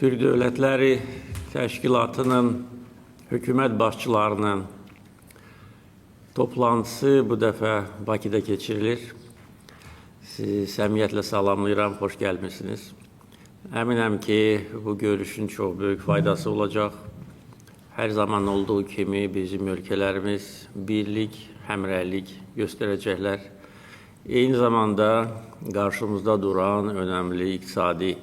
Türk Dövlətləri Təşkilatının hökumət başçılarının toplantısı bu dəfə Bakıda keçirilir. Sizi səmiyyətlə salamlayıram, xoş gəlmişsiniz. Əminəm ki, bu görüşün çox böyük faydası olacaq. Hər zaman olduğu kimi bizim ölkələrimiz birlik, həmrəylik göstərəcəklər. Eyni zamanda qarşımızda duran önəmli iqtisadi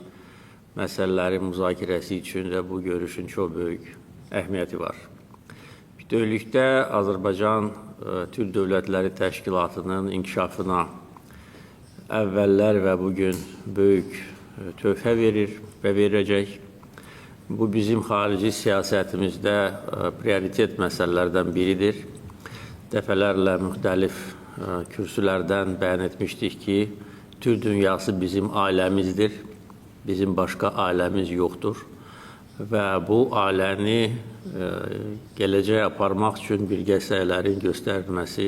məsələlərin müzakirəsi üçün də bu görüşün çox böyük əhəmiyyəti var. Bütövlükdə Azərbaycan Türk Dövlətləri Təşkilatının inkişafına əvvəllər və bugün böyük töhfə verir və verəcək. Bu bizim xarici siyasətimizdə prioritet məsələlərdən biridir. Dəfələrlə müxtəlif kürsülərdən bəyan etmişdik ki, Türk dünyası bizim ailəmizdir, bizim başqa ailəmiz yoxdur və bu ailəni gələcəyə aparmaq üçün birgə səylərin göstərilməsi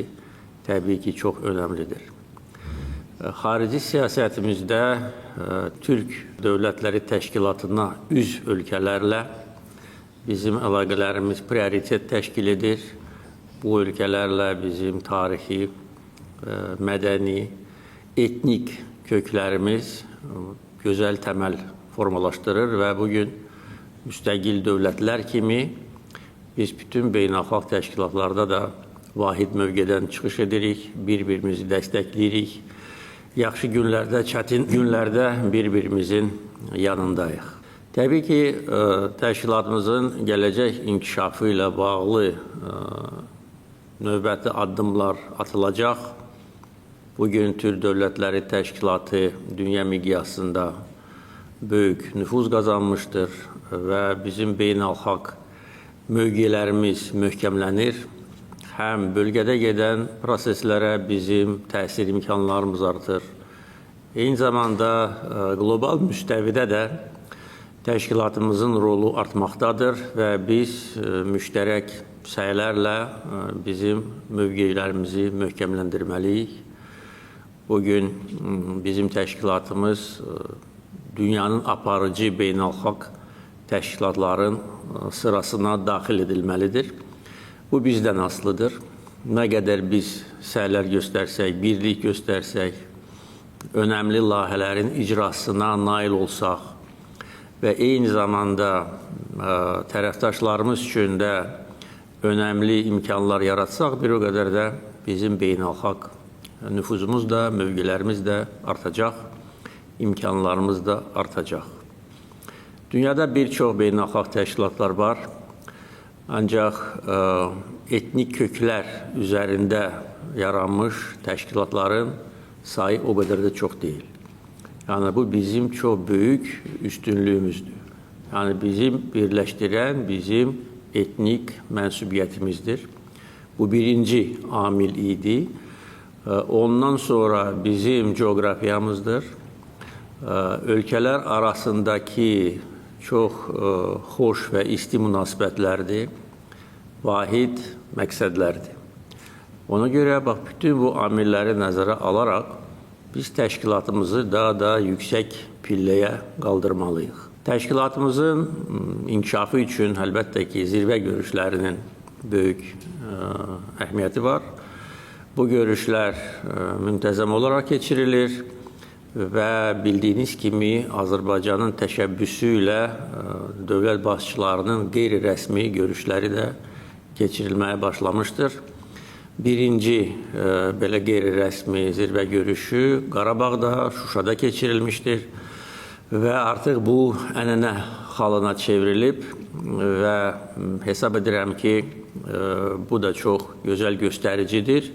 təbii ki, çox önəmlidir. Xarici siyasətimizdə Türk Dövlətləri Təşkilatına üzv ölkələrlə bizim əlaqələrimiz prioritet təşkil edir. Bu ölkələrlə bizim tarixi, mədəni, etnik köklərimiz gözəl təməl formalaşdırır və bugün müstəqil dövlətlər kimi biz bütün beynəlxalq təşkilatlarda da vahid mövqedən çıxış edirik, bir-birimizi dəstəkləyirik. Yaxşı günlərdə, çətin günlərdə bir-birimizin yanındayıq. Təbii ki, təşkilatımızın gələcək inkişafı ilə bağlı növbəti addımlar atılacaq. Bugün Türk Dövlətləri Təşkilatı dünya miqyasında böyük nüfuz qazanmışdır və bizim beynəlxalq mövqelərimiz möhkəmlənir. Həm bölgədə gedən proseslərə bizim təsir imkanlarımız artır. Eyni zamanda qlobal müstəvidə də təşkilatımızın rolu artmaqdadır və biz müştərək səylərlə bizim mövqelərimizi möhkəmləndirməliyik. Bugün bizim təşkilatımız dünyanın aparıcı beynəlxalq təşkilatların sırasına daxil edilməlidir. Bu bizdən asılıdır. Nə qədər biz səylər göstərsək, birlik göstərsək, önəmli layihələrin icrasına nail olsaq və eyni zamanda tərəfdaşlarımız üçün də önəmli imkanlar yaratsaq, bir o qədər də bizim beynəlxalq nüfuzumuz da, mövqelərimiz də artacaq, imkanlarımız da artacaq. Dünyada bir çox beynəlxalq təşkilatlar var, ancaq etnik köklər üzərində yaranmış təşkilatların sayı o qədər də çox deyil. Yəni, bu bizim çox böyük üstünlüyümüzdür. Yəni, bizim birləşdirən bizim etnik mənsubiyyətimizdir. Bu birinci amil idi. Ondan sonra bizim coğrafiyamızdır. Ölkələr arasındakı çox xoş və isti münasibətlərdir, vahid məqsədlərdir. Ona görə bütün bu amilləri nəzərə alaraq biz təşkilatımızı daha da yüksək pilləyə qaldırmalıyıq. Təşkilatımızın inkişafı üçün əlbəttə ki, zirvə görüşlərinin böyük əhəmiyyəti var. Bu görüşlər müntəzəm olaraq keçirilir və bildiyiniz kimi Azərbaycanın təşəbbüsü ilə dövlət başçılarının qeyri-rəsmi görüşləri də keçirilməyə başlamışdır. Birinci belə qeyri-rəsmi zirvə görüşü Qarabağda, Şuşada keçirilmişdir və artıq bu ənənə halına çevrilib və hesab edirəm ki, bu da çox gözəl göstəricidir.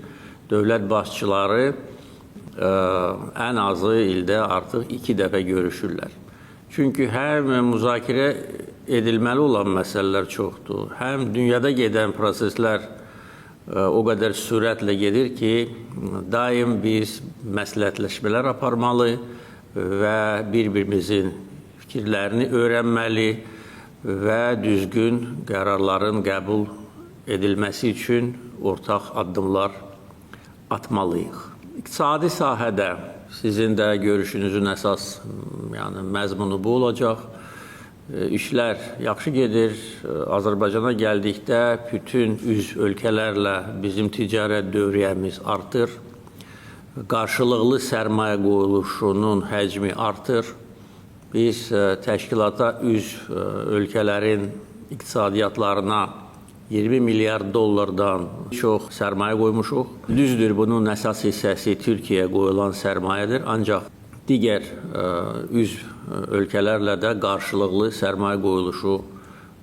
Dövlət başçıları ən azı ildə artıq 2 dəfə görüşürlər. Çünki həm müzakirə edilməli olan məsələlər çoxdur, həm dünyada gedən proseslər o qədər sürətlə gedir ki, daim biz məsləhətləşmələr aparmalı və bir-birimizin fikirlərini öyrənməli və düzgün qərarların qəbul edilməsi üçün ortaq addımlar atmalıyıq. İqtisadi sahədə sizin də görüşünüzün əsas məzmunu bu olacaq. işlər yaxşı gedir. Azərbaycana gəldikdə bütün üzv ölkələrlə bizim ticarət dövriyyəmiz artır. Qarşılıqlı sərmayə qoyuluşunun həcmi artır. Biz təşkilata üzv ölkələrin iqtisadiyyatlarına 20 milyard dollardan çox sərmayə qoymuşuq. Düzdür, bunun əsas hissəsi Türkiyəyə qoyulan sərmayədir. Ancaq digər üzv ölkələrlə də qarşılıqlı sərmayə qoyuluşu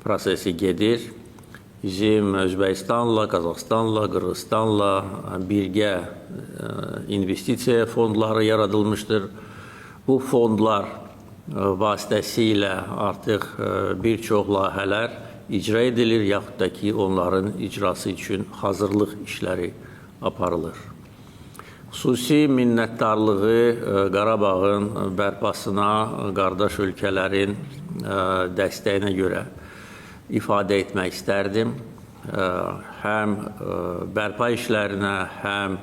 prosesi gedir. Bizim Özbəkistanla, Qazaxıstanla, Qırğızstanla birgə investisiya fondları yaradılmışdır. Bu fondlar vasitəsilə artıq bir çox layihələr icra edilir, yaxud da ki, onların icrası üçün hazırlıq işləri aparılır. Xüsusi minnətdarlığı Qarabağın bərpasına qardaş ölkələrin dəstəyinə görə ifadə etmək istərdim. Həm bərpa işlərinə, həm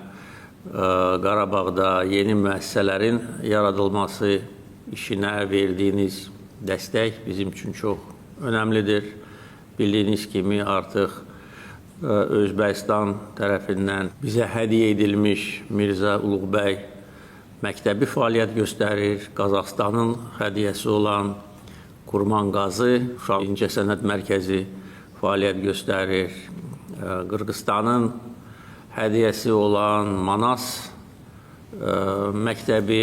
Qarabağda yeni müəssisələrin yaradılması işinə verdiyiniz dəstək bizim üçün çox önəmlidir. Bildiyiniz kimi artıq Özbəkistan tərəfindən bizə hədiyyə edilmiş Mirzə Uluqbəy məktəbi fəaliyyət göstərir. Qazaxıstanın hədiyyəsi olan Kurmanqazı Uşaq İncəsənət Mərkəzi fəaliyyət göstərir. Qırğızstanın hədiyyəsi olan Manas məktəbi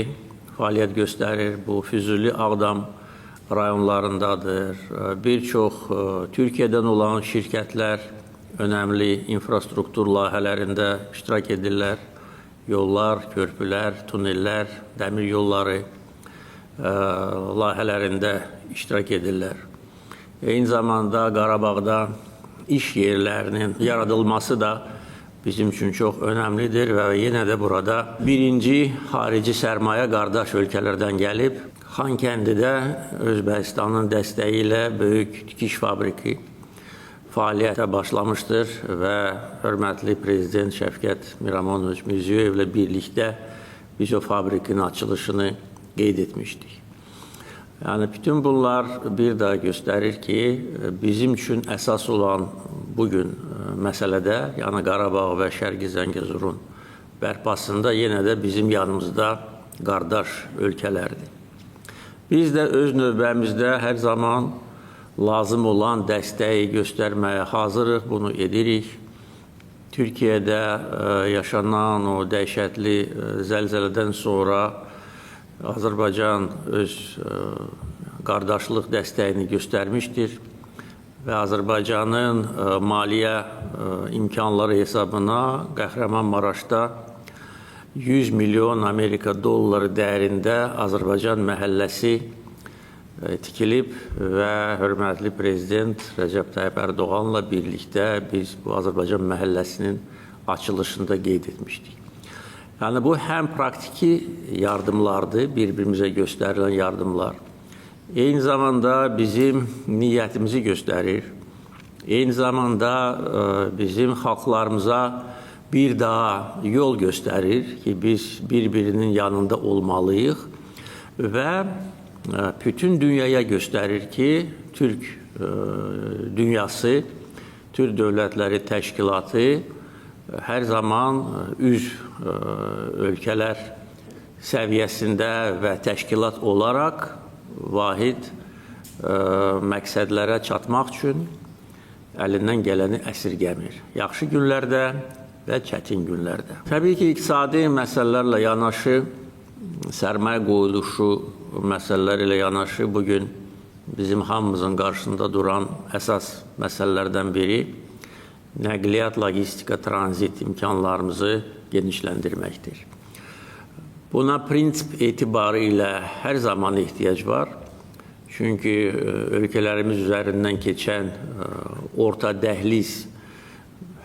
fəaliyyət göstərir. Bu Füzuli, Ağdam rayonlarındadır. Bir çox Türkiyədən olan şirkətlər önəmli infrastruktur layihələrində iştirak edirlər. Yollar, körpülər, tunellər, dəmir yolları layihələrində iştirak edirlər. Eyni zamanda Qarabağda iş yerlərinin yaradılması da bizim üçün çox önəmlidir və yenə də burada birinci xarici sərmayə qardaş ölkələrdən gəlib. Xankəndidə Özbəkistanın dəstəyi ilə böyük tikiş fabriki fəaliyyətə başlamışdır və hörmətli Prezident Şəfqət Miramonoviç Mirziyoyevlə birlikdə biz o fabrikin açılışını qeyd etmişdik. Yəni, bütün bunlar bir daha göstərir ki, bizim üçün əsas olan bugün məsələdə, yəni Qarabağ və Şərqi Zəngəzurun bərpasında yenə də bizim yanımızda qardaş ölkələrdir. Biz də öz növbəmizdə hər zaman lazım olan dəstəyi göstərməyə hazırıq, bunu edirik. Türkiyədə yaşanan o dəhşətli zəlzələdən sonra Azərbaycan öz qardaşlıq dəstəyini göstərmişdir və Azərbaycanın maliyyə imkanları hesabına Qəhrəmanmaraşda 100 milyon Amerika dolları dəyərində Azərbaycan məhəlləsi tikilib və hörmətli Prezident Rəcəb Tayyip Ərdoğanla birlikdə biz bu Azərbaycan məhəlləsinin açılışında qeyd etmişdik. Yəni, bu həm praktiki yardımlardır, bir-birimizə göstərilən yardımlar. Eyni zamanda bizim niyyətimizi göstərir. Eyni zamanda bizim xalqlarımıza bir daha yol göstərir ki, biz bir-birinin yanında olmalıyıq və bütün dünyaya göstərir ki, Türk dünyası, Türk Dövlətləri Təşkilatı hər zaman üzv ölkələr səviyyəsində və təşkilat olaraq vahid məqsədlərə çatmaq üçün əlindən gələni əsirgəmir. Yaxşı günlərdə və çətin günlərdə. Təbii ki, iqtisadi məsələlərlə yanaşı, sərmayə qoyuluşu məsələləri ilə yanaşı bugün bizim hamımızın qarşısında duran əsas məsələlərdən biri nəqliyyat, logistika, tranzit imkanlarımızı genişləndirməkdir. Buna prinsip etibarı ilə hər zaman ehtiyac var. Çünki ölkələrimiz üzərindən keçən orta dəhliz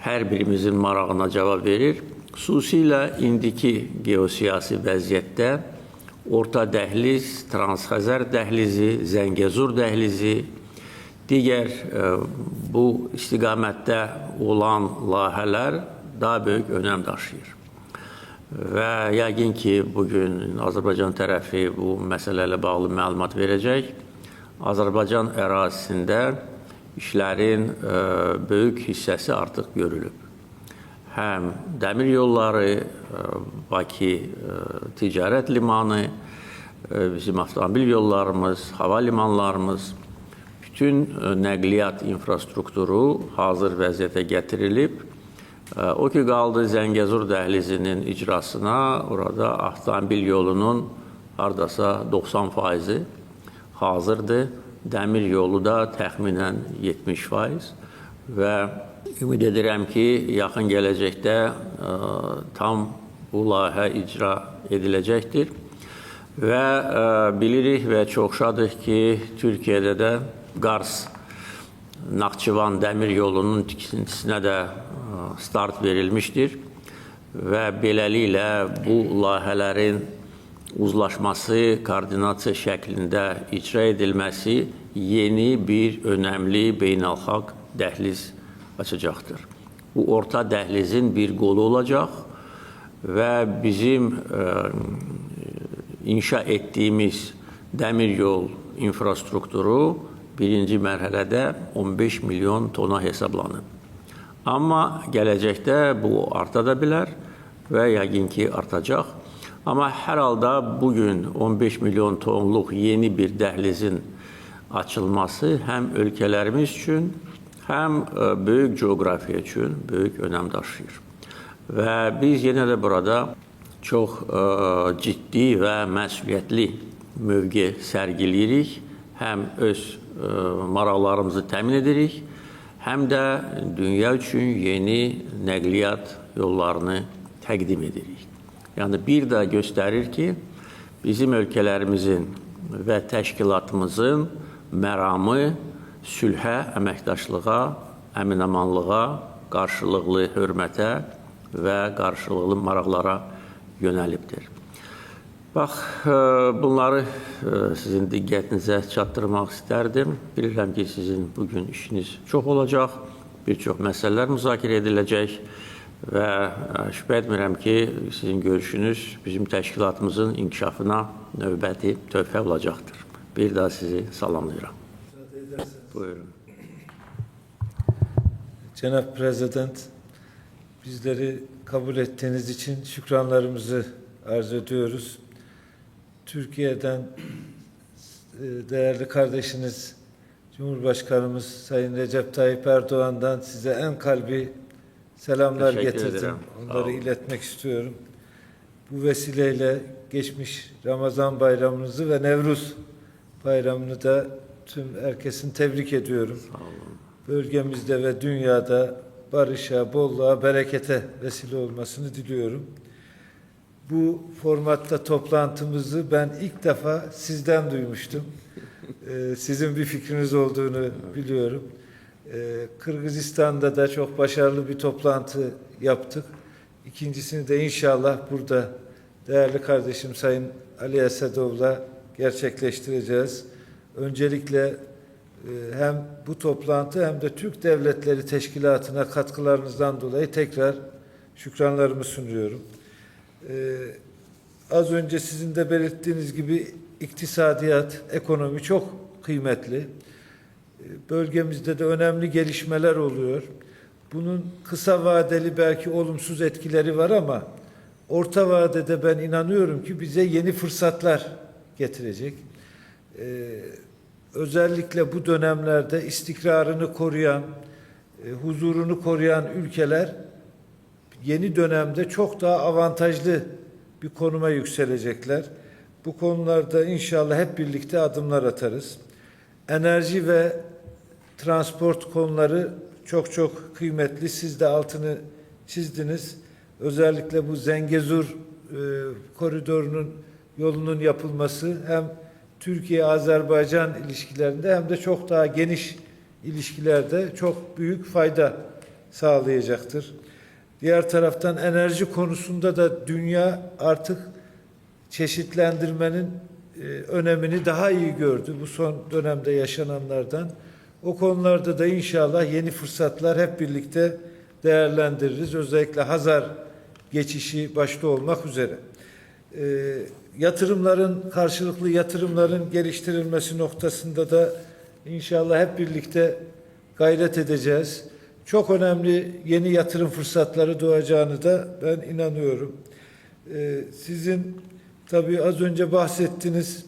hər birimizin marağına cavab verir. Xüsusilə indiki geosiyasi vəziyyətdə orta dəhliz, Transxəzər dəhlizi, Zəngəzur dəhlizi, digər bu istiqamətdə olan layihələr daha böyük önəm daşıyır. Və yəqin ki, bugün Azərbaycan tərəfi bu məsələ ilə bağlı məlumat verəcək. Azərbaycan ərazisində işlərin böyük hissəsi artıq görülüb. Həm dəmir yolları, Bakı ticarət limanı, bizim avtomobil yollarımız, hava limanlarımız, bütün nəqliyyat infrastrukturu hazır vəziyyətə gətirilib. O ki qaldı Zəngəzur dəhlizinin icrasına, orada avtomobil yolunun hardasa 90% hazırdır. Dəmir yolu da təxminən 70% və ümid edirəm ki, yaxın gələcəkdə tam bu layihə icra ediləcəkdir. Və bilirik və çox şadıq ki, Türkiyədə də Qars-Naxçıvan dəmir yolunun tikintisinə də start verilmişdir və beləliklə bu layihələrin uzlaşması, koordinasiya şəklində icra edilməsi yeni bir önəmli beynəlxalq dəhliz açacaqdır. Bu orta dəhlizin bir qolu olacaq və bizim inşa etdiyimiz dəmir yol infrastrukturu birinci mərhələdə 15 milyon tona hesablanıb. Amma gələcəkdə bu arta da bilər və yəqin ki artacaq. Amma hər halda bugün 15 milyon tonluq yeni bir dəhlizin açılması həm ölkələrimiz üçün, həm böyük coğrafiya üçün böyük önəm daşıyır. Və biz yenə də burada çox ciddi və məsuliyyətli mövqe sərgiləyirik. Həm öz maraqlarımızı təmin edirik, həm də dünya üçün yeni nəqliyyat yollarını təqdim edirik. Yəni bir də göstərir ki, bizim ölkələrimizin və təşkilatımızın məramı sülhə, əməkdaşlığa, əmin-amanlığa, qarşılıqlı hörmətə və qarşılıqlı maraqlara yönəlibdir. Bax, bunları sizin diqqətinizə çatdırmaq istərdim. Bilirəm ki, sizin bugün işiniz çox olacaq, bir çox məsələlər müzakirə ediləcək və şübhə etmirəm ki, sizin görüşünüz bizim təşkilatımızın inkişafına növbəti töhfə olacaqdır. Bir daha sizi salamlayıram. Buyurun. Cenab-ı Prezident, bizleri kabul ettiğiniz için şükranlarımızı arz ediyoruz. Türkiye'den değerli kardeşiniz Cumhurbaşkanımız Sayın Recep Tayyip Erdoğan'dan size en kalbi selamlar getirdim. Onları iletmek istiyorum. Bu vesileyle geçmiş Ramazan bayramınızı ve Nevruz bayramını da tüm herkesin tebrik ediyorum. Sağ olun. Bölgemizde ve dünyada barışa, bolluğa, berekete vesile olmasını diliyorum. Bu formatta toplantımızı ben ilk defa sizden duymuştum. Sizin bir fikriniz olduğunu biliyorum. Kırgızistan'da da çok başarılı bir toplantı yaptık. İkincisini de inşallah burada değerli kardeşim Sayın Ali Esedov'la gerçekleştireceğiz. Öncelikle hem bu toplantı hem de Türk Devletleri Teşkilatı'na katkılarınızdan dolayı tekrar şükranlarımı sunuyorum. Az önce sizin de belirttiğiniz gibi iktisadiyat, ekonomi çok kıymetli. Bölgemizde de önemli gelişmeler oluyor. Bunun kısa vadeli belki olumsuz etkileri var ama orta vadede ben inanıyorum ki bize yeni fırsatlar getirecek. Özellikle bu dönemlerde istikrarını koruyan, huzurunu koruyan ülkeler yeni dönemde çok daha avantajlı bir konuma yükselecekler. Bu konularda inşallah hep birlikte adımlar atarız. Enerji ve transport konuları çok çok kıymetli. Siz de altını çizdiniz. Özellikle bu Zengezur koridorunun yolunun yapılması hem Türkiye-Azerbaycan ilişkilerinde hem de çok daha geniş ilişkilerde çok büyük fayda sağlayacaktır. Diğer taraftan enerji konusunda da dünya artık çeşitlendirmenin önemini daha iyi gördü bu son dönemde yaşananlardan. O konularda da inşallah yeni fırsatlar hep birlikte değerlendiririz. Özellikle Hazar geçişi başta olmak üzere. karşılıklı yatırımların geliştirilmesi noktasında da inşallah hep birlikte gayret edeceğiz. Çok önemli yeni yatırım fırsatları doğacağını da ben inanıyorum. Sizin tabii az önce bahsettiğiniz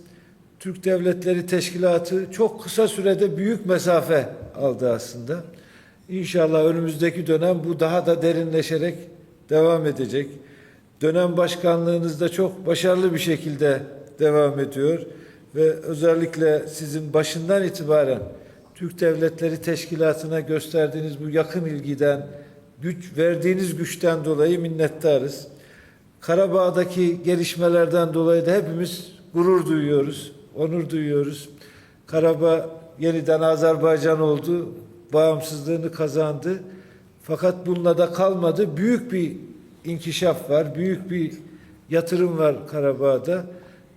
Türk Devletleri Teşkilatı çok kısa sürede büyük mesafe aldı aslında. İnşallah önümüzdeki dönem bu daha da derinleşerek devam edecek. Dönem başkanlığınız da çok başarılı bir şekilde devam ediyor ve özellikle sizin başından itibaren Türk Devletleri Teşkilatı'na gösterdiğiniz bu yakın ilgiden, verdiğiniz güçten dolayı minnettarız. Karabağ'daki gelişmelerden dolayı da hepimiz gurur duyuyoruz, onur duyuyoruz. Karabağ yeniden Azerbaycan oldu, bağımsızlığını kazandı. Fakat bununla da kalmadı. Büyük bir inkişaf var, büyük bir yatırım var Karabağ'da.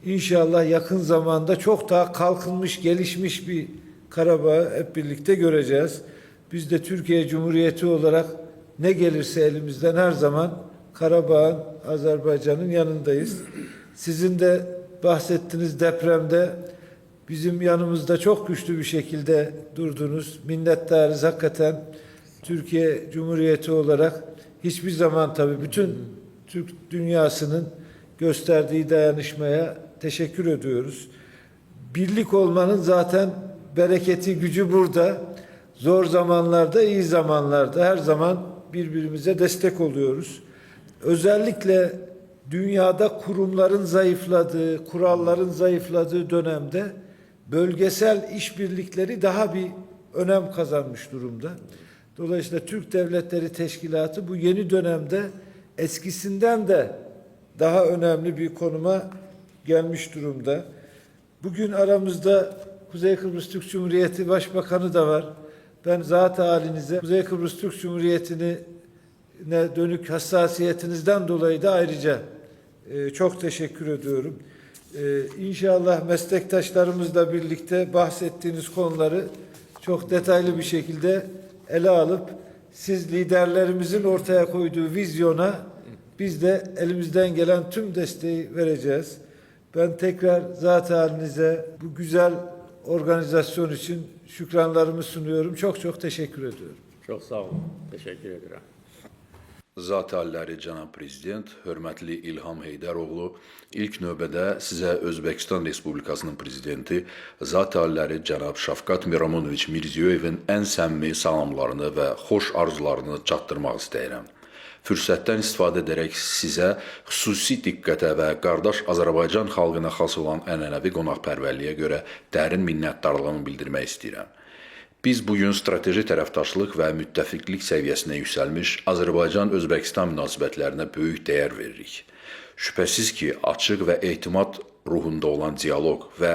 İnşallah yakın zamanda çok daha kalkınmış, gelişmiş bir Karabağ'ı hep birlikte göreceğiz. Biz de Türkiye Cumhuriyeti olarak ne gelirse elimizden her zaman Karabağ'ın, Azerbaycan'ın yanındayız. Sizin de bahsettiğiniz depremde bizim yanımızda çok güçlü bir şekilde durdunuz. Minnettarız hakikaten. Türkiye Cumhuriyeti olarak hiçbir zaman tabii bütün Türk dünyasının gösterdiği dayanışmaya teşekkür ediyoruz. Birlik olmanın zaten bereketi, gücü burada. Zor zamanlarda, iyi zamanlarda her zaman birbirimize destek oluyoruz. Özellikle dünyada kurumların zayıfladığı, kuralların zayıfladığı dönemde bölgesel işbirlikleri daha bir önem kazanmış durumda. Dolayısıyla Türk Devletleri Teşkilatı bu yeni dönemde eskisinden de daha önemli bir konuma gelmiş durumda. Bugün aramızda Kuzey Kıbrıs Türk Cumhuriyeti Başbakanı da var. Ben zat halinize Kuzey Kıbrıs Türk Cumhuriyeti'ne dönük hassasiyetinizden dolayı da ayrıca çok teşekkür ediyorum. İnşallah meslektaşlarımızla birlikte bahsettiğiniz konuları çok detaylı bir şekilde ele alıp siz liderlerimizin ortaya koyduğu vizyona biz de elimizden gelen tüm desteği vereceğiz. Ben tekrar zat halinize bu güzel organizasyon için şükranlarımı sunuyorum. Çok çok teşekkür ediyorum. Çok sağ olun. Teşekkür ederim. Zat halləri cənab prezident, hörmətli İlham Heydəroğlu, ilk növbədə sizə Özbəkistan Respublikasının prezidenti, zat halləri cənab Şavkat Miramonoviç Mirziyoyevin ən səmimi salamlarını və xoş arzularını çatdırmaq istəyirəm. Fürsətdən istifadə edərək sizə xüsusi diqqətə və qardaş Azərbaycan xalqına xas olan ənənəvi qonaqpərvərliyə görə dərin minnətdarlığımı bildirmək istəyirəm. Biz bugün strateji tərəfdaşlıq və müttəfiqlik səviyyəsinə yüksəlmiş Azərbaycan-Özbəkistan münasibətlərinə böyük dəyər veririk. Şübhəsiz ki, açıq və etimad ruhunda olan diyaloq və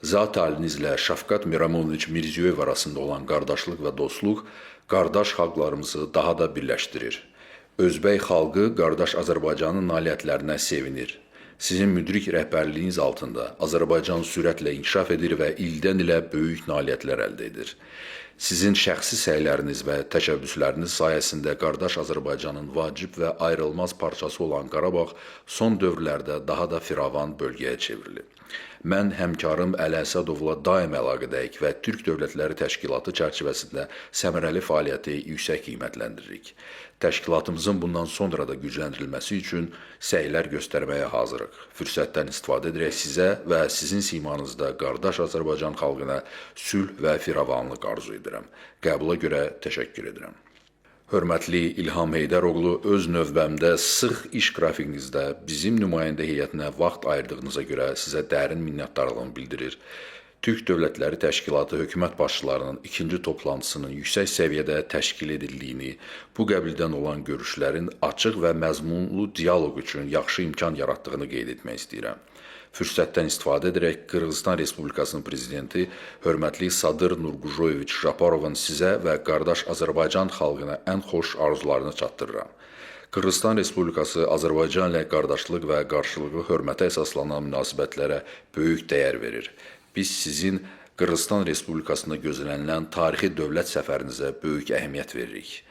zat halinizlə Şavkat Miramonoviç Mirziyoyev arasında olan qardaşlıq və dostluq qardaş xalqlarımızı daha da birləşdirir. Özbək xalqı qardaş Azərbaycanın nailiyyətlərinə sevinir. Sizin müdrik rəhbərliyiniz altında Azərbaycan sürətlə inkişaf edir və ildən ilə böyük nailiyyətlər əldə edir. Sizin şəxsi səyləriniz və təşəbbüsləriniz sayəsində qardaş Azərbaycanın vacib və ayrılmaz parçası olan Qarabağ son dövrlərdə daha da firavan bölgəyə çevrilib. Mən həmkarım Əli Əsədovla daim əlaqədəyik və Türk Dövlətləri Təşkilatı çərçivəsində səmərəli fəaliyyəti yüksək qiymətləndiririk. Təşkilatımızın bundan sonra da gücləndirilməsi üçün səylər göstərməyə hazırıq. Fürsətdən istifadə edərək sizə və sizin simanızda qardaş Azərbaycan xalqına sülh və firavanlıq arzu edirəm. Qəbula görə təşəkkür edirəm. Hörmətli İlham Heydəroğlu, öz növbəmdə sıx iş qrafikinizdə bizim nümayəndə heyətinə vaxt ayırdığınıza görə sizə dərin minnətdarlığımı bildirir. Türk Dövlətləri Təşkilatı hökumət başçılarının ikinci toplantısının yüksək səviyyədə təşkil edildiyini, bu qəbildən olan görüşlərin açıq və məzmunlu dialoq üçün yaxşı imkan yaratdığını qeyd etmək istəyirəm. Fürsətdən istifadə edərək Qırğızstan Respublikasının prezidenti hörmətli Sadır Nurqujoyeviç Japarovun sizə və qardaş Azərbaycan xalqına ən xoş arzularını çatdırıram. Qırğızstan Respublikası Azərbaycan ilə qardaşlıq və qarşılıqlı hörmətə əsaslanan münasibətlərə böyük dəyər verir. Biz sizin Qırğızstan Respublikasında gözlənilən tarixi dövlət səfərinizə böyük əhəmiyyət veririk.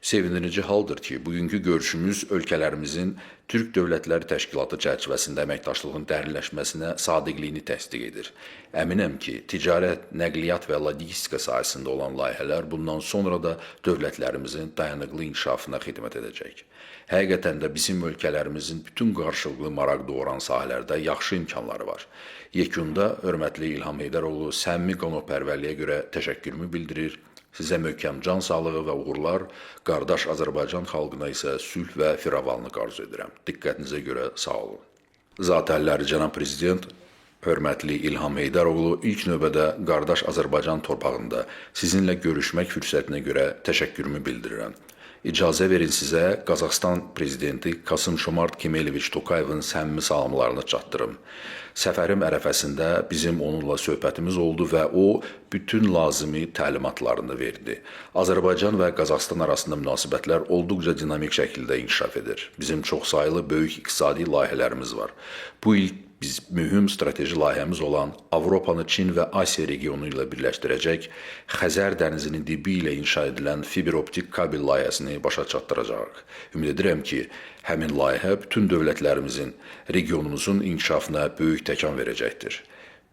Sevindirici haldır ki, bugünkü görüşümüz ölkələrimizin Türk Dövlətləri Təşkilatı çərçivəsində əməkdaşlığın dərinləşməsinə sadiqliyini təsdiq edir. Əminəm ki, ticarət, nəqliyyat və logistika sahəsində olan layihələr bundan sonra da dövlətlərimizin dayanıqlı inkişafına xidmət edəcək. Həqiqətən də bizim ölkələrimizin bütün qarşılıqlı maraq doğuran sahələrdə yaxşı imkanları var. Yekunda hörmətli İlham Heydəroğlu səmimi qonaqpərvərliyə görə təşəkkürümü bildirir. Sizə möhkəm can sağlığı və uğurlar, qardaş Azərbaycan xalqına isə sülh və firavanlıq arzu edirəm. Diqqətinizə görə sağ olun. Zatəlləri cənab prezident, hörmətli İlham Heydəroğlu, ilk növbədə qardaş Azərbaycan torpağında sizinlə görüşmək fürsətinə görə təşəkkürümü bildirirəm. İcazə verin sizə Qazaxıstan prezidenti Kasım-Jomart Kemeleviç Tokayevin səmimi salamlarını çatdırım. Səfərim ərəfəsində bizim onunla söhbətimiz oldu və o bütün lazımi təlimatlarını verdi. Azərbaycan və Qazaxıstan arasında münasibətlər olduqca dinamik şəkildə inkişaf edir. Bizim çoxsaylı böyük iqtisadi layihələrimiz var. Bu il biz mühüm strateji layihəmiz olan Avropanı Çin və Asiya regionu ilə birləşdirəcək Xəzər dənizinin dibi ilə inşa edilən fiberoptik kabel layihəsini başa çatdıracaq. Ümid edirəm ki, həmin layihə bütün dövlətlərimizin, regionumuzun inkişafına böyük təkan verəcəkdir.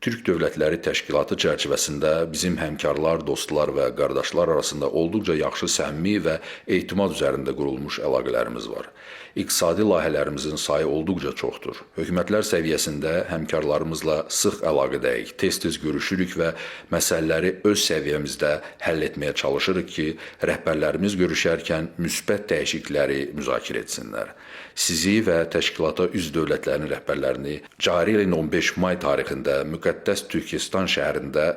Türk Dövlətləri Təşkilatı çərçivəsində bizim həmkarlar, dostlar və qardaşlar arasında olduqca yaxşı səmimi və etimad üzərində qurulmuş əlaqələrimiz var. İqtisadi layihələrimizin sayı olduqca çoxdur. Hökumətlər səviyyəsində həmkarlarımızla sıx əlaqədəyik, tez-tez görüşürük və məsələləri öz səviyyəmizdə həll etməyə çalışırıq ki, rəhbərlərimiz görüşərkən müsbət dəyişiklikləri müzakirə etsinlər. Sizi və təşkilata üzv dövlətlərin rəhbərlərini cari ilin 15 may tarixində müqəddəs Türkistan şəhərində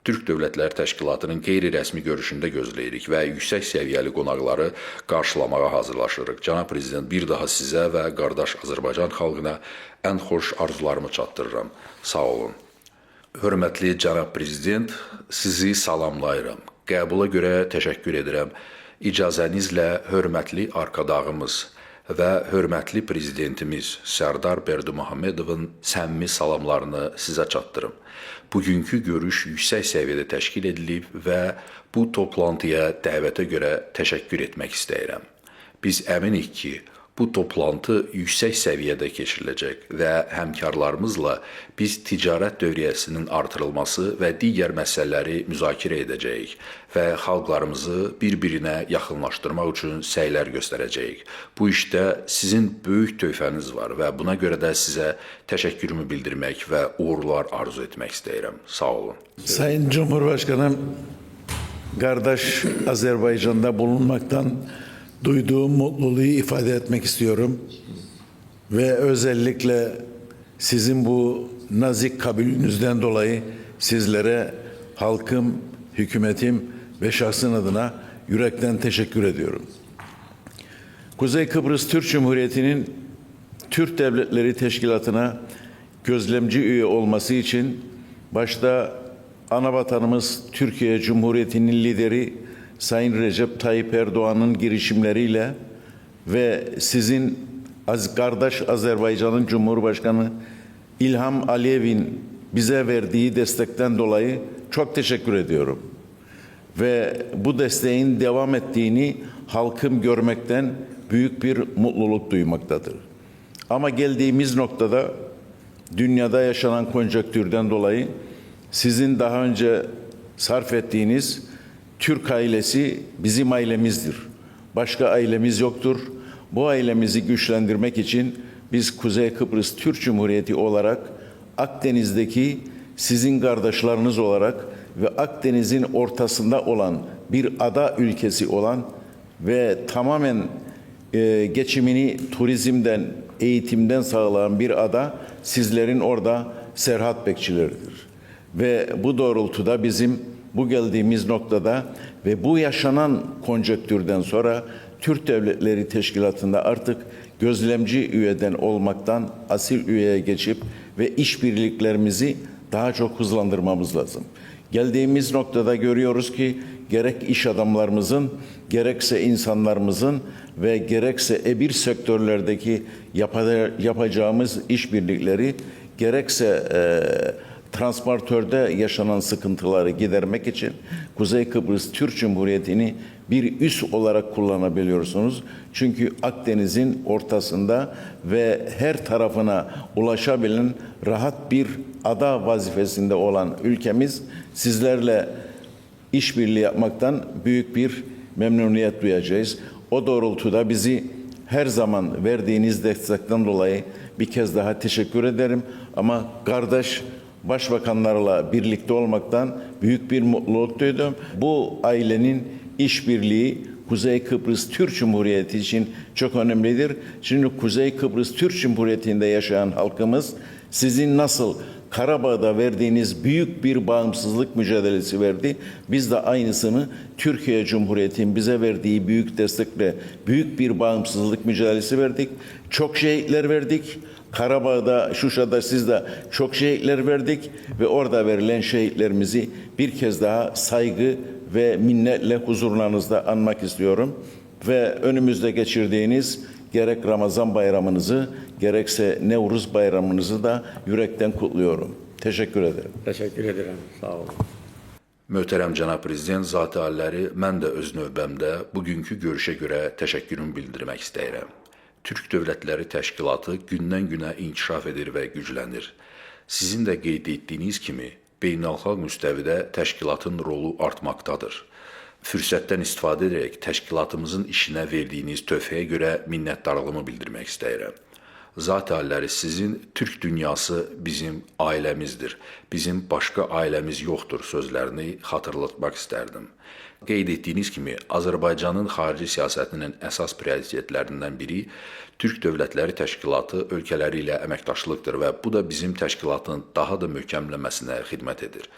Türk Dövlətləri Təşkilatının qeyri-rəsmi görüşündə gözləyirik və yüksək səviyyəli qonaqları qarşılamağa hazırlaşırıq. Cənab Prezident, bir daha sizə və qardaş Azərbaycan xalqına ən xoş arzularımı çatdırıram. Sağ olun. Hörmətli Cənab Prezident, sizi salamlayıram. Qəbula görə təşəkkür edirəm. İcazənizlə hörmətli arqadağımız və hörmətli prezidentimiz Sərdar Berdimuhamedovun səmimi salamlarını sizə çatdırım. Bugünkü görüş yüksək səviyyədə təşkil edilib və bu toplantıya dəvətə görə təşəkkür etmək istəyirəm. Biz əminik ki, bu toplantı yüksək səviyyədə keçiriləcək və həmkarlarımızla biz ticarət dövriyyəsinin artırılması və digər məsələləri müzakirə edəcəyik və xalqlarımızı bir-birinə yaxınlaşdırmaq üçün səylər göstərəcəyik. Bu işdə sizin böyük töhfəniz var və buna görə də sizə təşəkkürümü bildirmək və uğurlar arzu etmək istəyirəm. Sağ olun. Sayın Cumhurbaşkanım, kardeş Azerbaycan'da bulunmaktan duyduğum mutluluğu ifade etmek istiyorum. Ve özellikle sizin bu nazik kabulünüzden dolayı sizlere halkım, hükümetim ve şahsın adına yürekten teşekkür ediyorum. Kuzey Kıbrıs Türk Cumhuriyeti'nin Türk Devletleri Teşkilatı'na gözlemci üye olması için başta anavatanımız Türkiye Cumhuriyeti'nin lideri Sayın Recep Tayyip Erdoğan'ın girişimleriyle ve sizin kardeş Azerbaycan'ın Cumhurbaşkanı İlham Aliyev'in bize verdiği destekten dolayı çok teşekkür ediyorum. Ve bu desteğin devam ettiğini halkım görmekten büyük bir mutluluk duymaktadır. Ama geldiğimiz noktada dünyada yaşanan konjonktürden dolayı sizin daha önce sarf ettiğiniz Türk ailesi bizim ailemizdir. Başka ailemiz yoktur. Bu ailemizi güçlendirmek için biz Kuzey Kıbrıs Türk Cumhuriyeti olarak Akdeniz'deki sizin kardeşleriniz olarak ve Akdeniz'in ortasında olan bir ada ülkesi olan ve tamamen geçimini turizmden, eğitimden sağlayan bir ada sizlerin orada serhat bekçileridir. Ve bu doğrultuda bizim bu geldiğimiz noktada ve bu yaşanan konjonktürden sonra Türk Devletleri Teşkilatı'nda artık gözlemci üyeden olmaktan asil üyeye geçip ve işbirliklerimizi daha çok hızlandırmamız lazım. Geldiğimiz noktada görüyoruz ki gerek iş adamlarımızın, gerekse insanlarımızın ve gerekse bir sektörlerdeki yapacağımız işbirlikleri, gerekse transportörde yaşanan sıkıntıları gidermek için Kuzey Kıbrıs Türk Cumhuriyeti'ni bir üs olarak kullanabiliyorsunuz. Çünkü Akdeniz'in ortasında ve her tarafına ulaşabilen rahat bir ada vazifesinde olan ülkemiz sizlerle işbirliği yapmaktan büyük bir memnuniyet duyacağız. O doğrultuda bizi her zaman verdiğiniz destekten dolayı bir kez daha teşekkür ederim. Ama kardeş başbakanlarla birlikte olmaktan büyük bir mutluluk duydum. Bu ailenin işbirliği Kuzey Kıbrıs Türk Cumhuriyeti için çok önemlidir. Şimdi Kuzey Kıbrıs Türk Cumhuriyeti'nde yaşayan halkımız sizin nasıl Karabağ'da verdiğiniz büyük bir bağımsızlık mücadelesi verdi. Biz de aynısını Türkiye Cumhuriyeti'nin bize verdiği büyük destekle büyük bir bağımsızlık mücadelesi verdik. Çok şehitler verdik. Karabağ'da, Şuşa'da siz de çok şehitler verdik ve orada verilen şehitlerimizi bir kez daha saygı ve minnetle huzurlarınızda anmak istiyorum. Ve önümüzde geçirdiğiniz gerek Ramazan bayramınızı gerekse Nevruz bayramınızı da yürekten kutluyorum. Teşekkür ederim. Teşekkür ederim. Sağ olun. Möhtərəm cənab prezident, zat aliləri, mən də öz növbəmdə bugünkü görüşə görə təşəkkürümü bildirmək istəyirəm. Türk Dövlətləri Təşkilatı gündən-günə inkişaf edir və güclənir. Sizin də qeyd etdiyiniz kimi, beynəlxalq müstəvidə təşkilatın rolu artmaqdadır. Fürsətdən istifadə edərək təşkilatımızın işinə verdiyiniz töhfəyə görə minnətdarlığımı bildirmək istəyirəm. Zat aliləri, sizin Türk dünyası bizim ailəmizdir, bizim başqa ailəmiz yoxdur sözlərini xatırlatmaq istərdim. Qeyd etdiyiniz kimi, Azərbaycanın xarici siyasətinin əsas prioritetlərindən biri Türk Dövlətləri Təşkilatı ölkələri ilə əməkdaşlıqdır və bu da bizim təşkilatın daha da möhkəmləməsinə xidmət edir.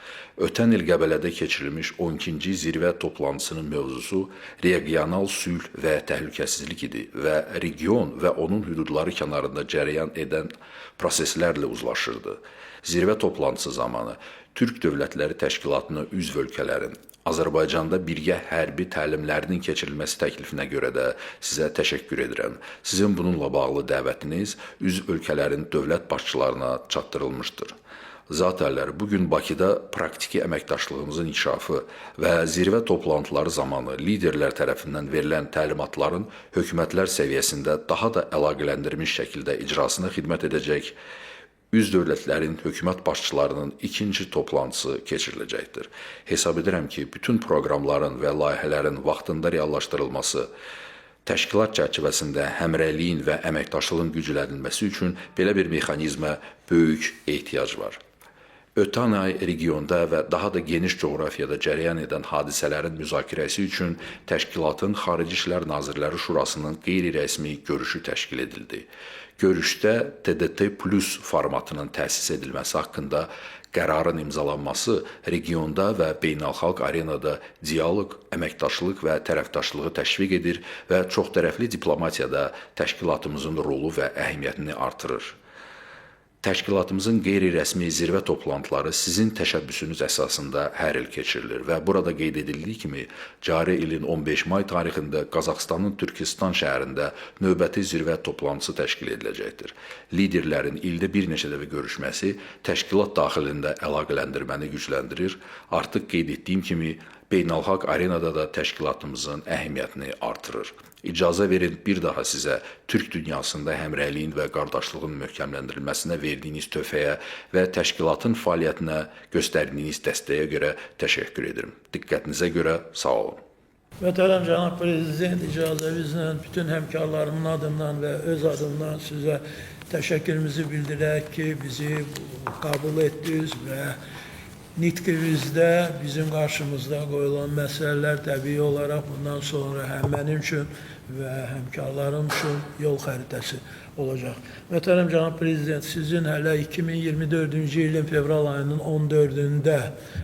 Ötən il Qəbələdə keçirilmiş 12-ci zirvə toplantısının mövzusu regional sülh və təhlükəsizlik idi və region və onun hüdudları kənarında cərəyan edən proseslərlə uzlaşırdı. Zirvə toplantısı zamanı Türk Dövlətləri Təşkilatına üzv ölkələrin Azərbaycanda birgə hərbi təlimlərinin keçirilməsi təklifinə görə də sizə təşəkkür edirəm. Sizin bununla bağlı dəvətiniz üzv ölkələrin dövlət başçılarına çatdırılmışdır. Zat aliləri, bugün Bakıda praktiki əməkdaşlığımızın inkişafı və zirvə toplantıları zamanı liderlər tərəfindən verilən təlimatların hökumətlər səviyyəsində daha da əlaqələndirilmiş şəkildə icrasına xidmət edəcək üz dövlətlərin hökumət başçılarının ikinci toplantısı keçiriləcəkdir. Hesab edirəm ki, bütün proqramların və layihələrin vaxtında reallaşdırılması, təşkilat çərçivəsində həmrəyliyin və əməkdaşlığın güclənilməsi üçün belə bir mexanizmə böyük ehtiyac var. Ötən ay regionda və daha da geniş coğrafiyada cərəyan edən hadisələrin müzakirəsi üçün təşkilatın Xarici İşlər Nazirləri Şurasının qeyri-rəsmi görüşü təşkil edildi. Görüşdə TDT Plus formatının təsis edilməsi haqqında qərarın imzalanması regionda və beynəlxalq arenada dialoq, əməkdaşlıq və tərəfdaşlığı təşviq edir və çoxtərəfli diplomatiyada təşkilatımızın rolu və əhəmiyyətini artırır. Təşkilatımızın qeyri-rəsmi zirvə toplantıları sizin təşəbbüsünüz əsasında hər il keçirilir və burada qeyd edildiyi kimi, cari ilin 15 may tarixində Qazaxıstanın Türkistan şəhərində növbəti zirvə toplantısı təşkil ediləcəkdir. Liderlərin ildə bir neçə dəfə görüşməsi təşkilat daxilində əlaqələndirməni gücləndirir. Artıq qeyd etdiyim kimi, beynəlxalq arenada da təşkilatımızın əhəmiyyətini artırır. İcazə verin bir daha sizə Türk dünyasında həmrəyliyin və qardaşlığın möhkəmləndirilməsinə verdiyiniz töhfəyə və təşkilatın fəaliyyətinə göstərdiyiniz dəstəyə görə təşəkkür edirəm. Diqqətinizə görə sağ olun. Möhtərəm cənab prezident, icazənizlə bütün həmkarlarımın adından və öz adımdan sizə təşəkkürümüzü bildirək ki, bizi qəbul etdiniz və nitqimizdə bizim qarşımızda qoyulan məsələlər təbii olaraq bundan sonra həm mənim üçün və həmkarlarım üçün yol xəritəsi olacaq. Möhtərəm cənab prezident, sizin hələ 2024-cü ilin fevral ayının 14-də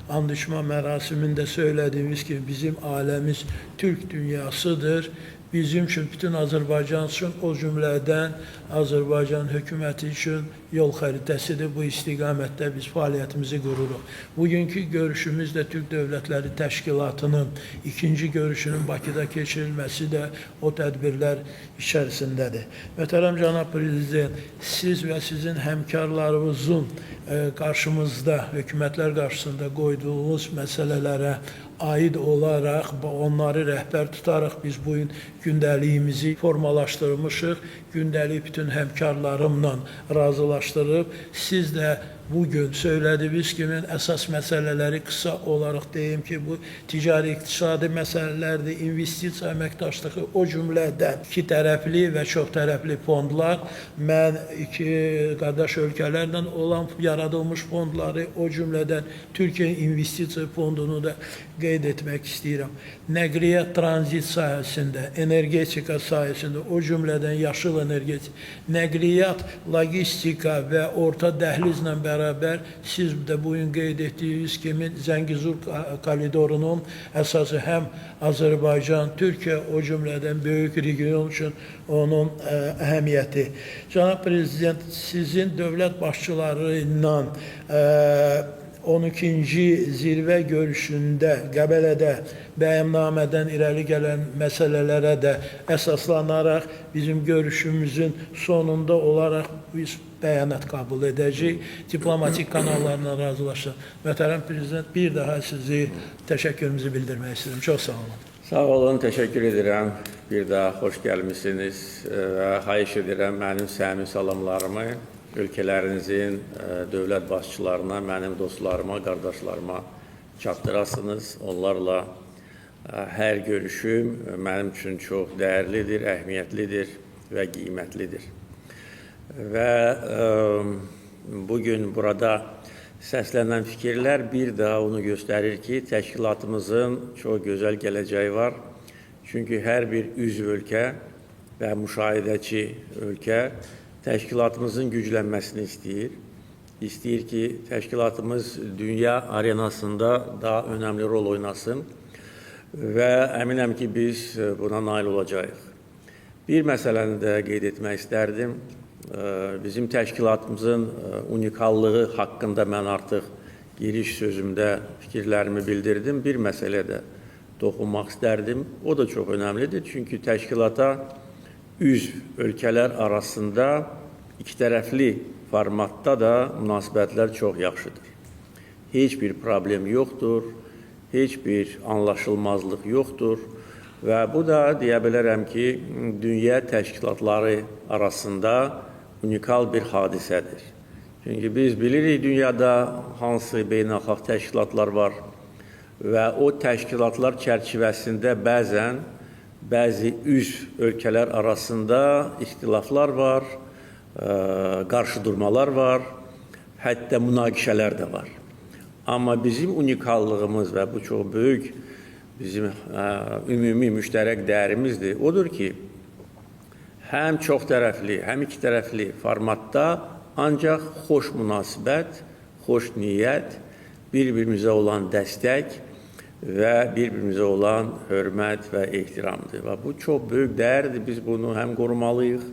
and içmə mərasimində söylədiyimiz ki, bizim ailəmiz Türk dünyasıdır. Bizim üçün, bütün Azərbaycan üçün, o cümlədən Azərbaycan hökuməti üçün yol xəritəsidir. Bu istiqamətdə biz fəaliyyətimizi qururuq. Bugünkü görüşümüz də Türk Dövlətləri Təşkilatının ikinci görüşünün Bakıda keçirilməsi də o tədbirlər içərisindədir. Möhtərəm cənab prezident, siz və sizin həmkarlarınızın qarşımızda, hökumətlər qarşısında qoyduğunuz məsələlərə aid olaraq onları rəhbər tutaraq biz bu gün gündəliyimizi formalaşdırmışıq. Gündəlik bütün həmkarlarımla razılaşdırıb. Siz də bugün söylədiyiniz kimi əsas məsələləri qısa olaraq deyim ki, bu ticari iqtisadi məsələlərdir, investisiya əməkdaşlığı, o cümlədən iki tərəfli və çox tərəfli fondlar. Mən iki qardaş ölkələrlə olan yaradılmış fondları, o cümlədən Türkiyə İnvestisiya Fondunu da qeyd etmək istəyirəm. Nəqliyyat tranzit sahəsində, energetika sahəsində, o cümlədən yaşıl energetika, nəqliyyat, logistika və orta dəhlizlə bərabər siz də bugün qeyd etdiyiniz kimi Zəngəzur koridorunun əsası həm Azərbaycan, Türkiyə, o cümlədən böyük region üçün onun əhəmiyyəti. Cənab Prezident, sizin dövlət başçıları ilə 12-ci zirvə görüşündə Qəbələdə bəyannamədən irəli gələn məsələlərə də əsaslanaraq bizim görüşümüzün sonunda olaraq biz bəyanat qəbul edəcəyik. Diplomatik kanallarla razılaşın. Möhtərəm Prezident, bir daha sizi təşəkkürümüzü bildirmək istəyirəm. Çox sağ olun. Sağ olun, təşəkkür edirəm. Bir daha xoş gəlmişsiniz və xahiş edirəm mənim səmimi salamlarımı ölkələrinizin dövlət başçılarına, mənim dostlarıma, qardaşlarıma çatdırasınız. Onlarla hər görüşüm mənim üçün çox dəyərlidir, əhəmiyyətlidir və qiymətlidir. Və bugün burada səslənən fikirlər bir daha onu göstərir ki, təşkilatımızın çox gözəl gələcəyi var. Çünki hər bir üzv ölkə və müşahidəçi ölkə təşkilatımızın güclənməsini istəyir. İstəyir ki, təşkilatımız dünya arenasında daha önəmli rol oynasın və əminəm ki, biz buna nail olacağıq. Bir məsələni də qeyd etmək istərdim. Bizim təşkilatımızın unikallığı haqqında mən artıq giriş sözümdə fikirlərimi bildirdim. Bir məsələ də toxunmaq istərdim. O da çox önəmlidir. Çünki təşkilata üzv ölkələr arasında iki tərəfli formatda da münasibətlər çox yaxşıdır. Heç bir problem yoxdur, heç bir anlaşılmazlıq yoxdur və bu da deyə bilərəm ki, dünya təşkilatları arasında unikal bir hadisədir. Çünki biz bilirik dünyada hansı beynəlxalq təşkilatlar var və o təşkilatlar çərçivəsində bəzi üzv ölkələr arasında ixtilaflar var, qarşıdurmalar var, hətta münaqişələr də var. Amma bizim unikallığımız və bu çox böyük bizim ümumi müştərək dəyərimizdir. Odur ki, həm çox tərəfli, həm iki tərəfli formatda ancaq xoş münasibət, xoş niyyət, bir-birimizə olan dəstək və bir-birimizə olan hörmət və ehtiramdır. Və bu çox böyük dəyərdir. Biz bunu həm qorumalıyıq,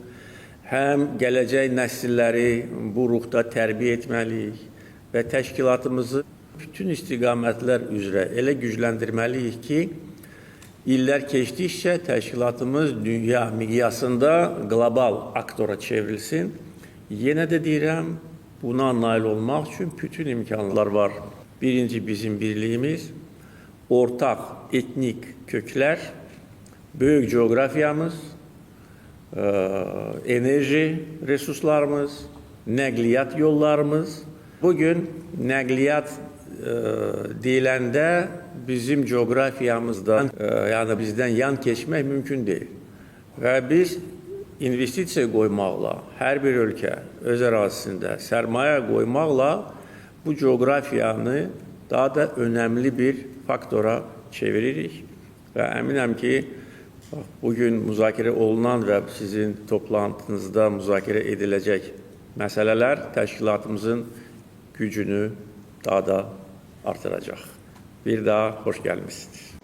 həm gələcək nəsilləri bu ruhda tərbiyə etməliyik və təşkilatımızı bütün istiqamətlər üzrə elə gücləndirməliyik ki, illər keçdikcə təşkilatımız dünya miqyasında qlobal aktora çevrilsin. Yenə də deyirəm, buna nail olmaq üçün bütün imkanlar var. Birinci bizim birliyimiz, ortaq etnik köklər, böyük coğrafiyamız, enerji resurslarımız, nəqliyyat yollarımız. Bugün nəqliyyat deyiləndə bizim coğrafiyamızdan, yəni bizdən yan keçmək mümkün deyil. Və biz investisiya qoymaqla, hər bir ölkə öz ərazisində sərmayə qoymaqla bu coğrafiyanı daha da önəmli bir faktora çeviririk. Və əminəm ki, bugün müzakirə olunan və sizin toplantınızda müzakirə ediləcək məsələlər təşkilatımızın gücünü daha da artıracaq. Bir daha xoş gəlmişsiniz.